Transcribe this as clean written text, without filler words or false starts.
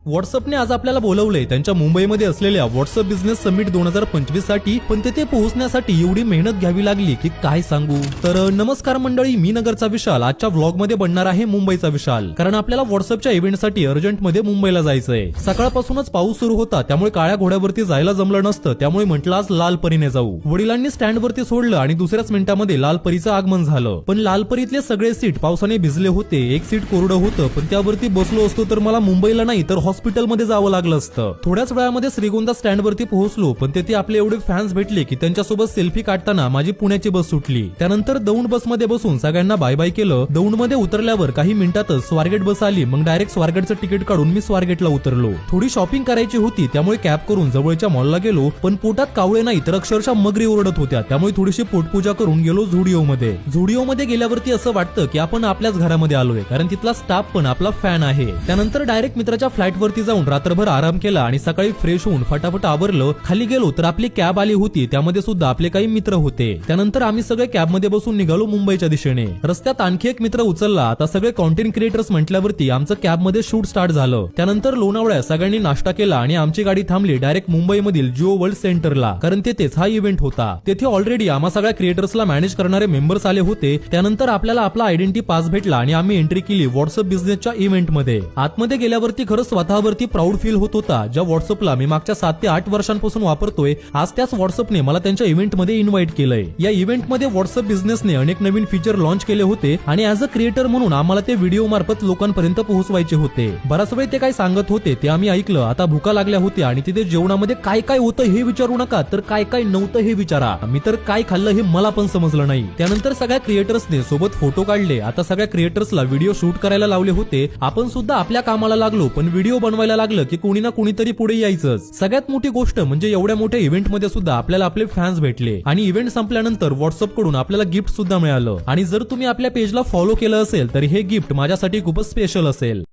व्हॉट्सअपने आज आपल्याला बोलवलंय त्यांच्या मुंबईमध्ये असलेल्या व्हॉट्सअप बिझनेस समिट 2025 साठी, पण तेथे पोहोचण्यासाठी एवढी मेहनत घ्यावी लागली की काय सांगू. तर नमस्कार मंडळी, मी नगरचा विशाल. आजच्या व्लॉग मध्ये बनणार आहे मुंबईचा विशाल, कारण आपल्याला व्हॉट्सअपच्या इव्हेंटसाठी अर्जंट मध्ये मुंबईला जायचंय. सकाळपासूनच पाऊस सुरू होता, त्यामुळे काळ्या घोड्यावरती जायला जमलं नसतं, त्यामुळे म्हटलं आज लालपरीने जाऊ. वडिलांनी स्टँडवरती सोडलं आणि दुसऱ्याच मिनिटामध्ये लालपरीचं आगमन झालं. पण लालपरीतले सगळे सीट पावसाने भिजले होते. एक सीट कोरडं होतं, पण त्यावरती बसलो असतो तर मला मुंबईला नाही तर हॉस्पिटलमध्ये जावं लागलं असतं. थोड्याच वेळामध्ये श्रीगोंदा स्टँडवरती पोहोचलो, पण तेथे आपले एवढे फॅन्स भेटले की त्यांच्यासोबत सेल्फी काढताना माझी पुण्याची बस सुटली. त्यानंतर दौंड बसमध्ये बसून सगळ्यांना बाय बाय केलं. दौंडमध्ये उतरल्यावर काही मिनिटातच स्वारगेट बस आली. मग डायरेक्ट स्वारगेटचं तिकीट काढून मी स्वारगेटला उतरलो. थोडी शॉपिंग करायची होती, त्यामुळे कॅब करून जवळच्या मॉलला गेलो. पण पोटात कावळे नाही तर अक्षरशः मगरी ओरडत होत्या, त्यामुळे थोडीशी पोटपूजा करून गेलो झुडिओमध्ये. झुडिओमध्ये गेल्यावरती असं वाटतं की आपण आपल्याच घरामध्ये आलोय, कारण तिथला स्टाफ पण आपला फॅन आहे. त्यानंतर डायरेक्ट मित्राच्या फ्लाईट वरती जाऊन रात्रभर आराम केला आणि सकाळी फ्रेश होऊन फटाफट आवरलं. खाली गेलो तर आपली कॅब आली होती, त्यामध्ये सुद्धा आपले काही मित्र होते. त्यानंतर आम्ही सगळे कॅब मध्ये बसून निघालो मुंबईच्या दिशेने. रस्त्यात आणखी एक मित्र उचलला. आता सगळे कॉन्टेंट क्रिएटर्स म्हटल्यावरती आमचं कॅब मध्ये शूट स्टार्ट झालं. त्यानंतर लोणावळ्यात सगळ्यांनी नाश्ता केला आणि आमची गाडी थांबली डायरेक्ट मुंबईमधील जिओ वर्ल्ड सेंटरला, कारण तेथेच हा इव्हेंट होता. तेथे ऑलरेडी आम्हा सगळ्या क्रिएटर्सला मॅनेज करणारे मेंबर्स आले होते. त्यानंतर आपल्याला आपला आयडेंटिटी पास भेटला आणि आम्ही एंट्री केली व्हॉट्सअप बिझनेसच्या इव्हेंट मध्ये. आतमध्ये गेल्यावरती खरं स्वतःवरती प्राऊड फील होत होता. ज्या व्हॉट्सअपला मी मागच्या 7 ते 8 वर्षांपासून वापरतोय, आज त्याच व्हॉट्सअपने मला त्यांच्या इव्हेंट मध्ये इन्व्हाइट केलंय. या इव्हेंट मध्ये व्हॉट्सअप बिझनेसने अनेक नवीन फीचर लॉन्च केले होते आणि ऍज अ क्रिएटर म्हणून आम्हाला ते व्हिडिओ मार्फत लोकांपर्यंत पोहोचवायचे होते. बराच वेळ ते काय सांगत होते ते आम्ही ऐकलं. आता भुका लागल्या होत्या आणि तिथे जेवणामध्ये काय काय होतं हे विचारू नका, तर काय काय नव्हतं हे विचारा. मी तर काय खाल्लं हे मला पण समजलं नाही. त्यानंतर सगळ्या क्रिएटर्सने सोबत फोटो काढले. आता सगळ्या क्रिएटर्सला व्हिडिओ शूट करायला लावले होते. आपण सुद्धा आपल्या कामाला लागलो, पण व्हिडिओ बनवायला लागलं की कोणी ना कोणीतरी पुढे यायचंच. सगळ्यात मोठी गोष्ट म्हणजे एवढ्या मोठ्या इव्हेंट मध्ये सुद्धा आपल्याला आपले फॅन्स भेटले आणि इव्हेंट संपल्यानंतर व्हॉट्सअप कडून आपल्याला गिफ्ट सुद्धा मिळालं. आणि जर तुम्ही आपल्या पेजला फॉलो केलं असेल तर हे गिफ्ट माझ्यासाठी खूपच स्पेशल असेल.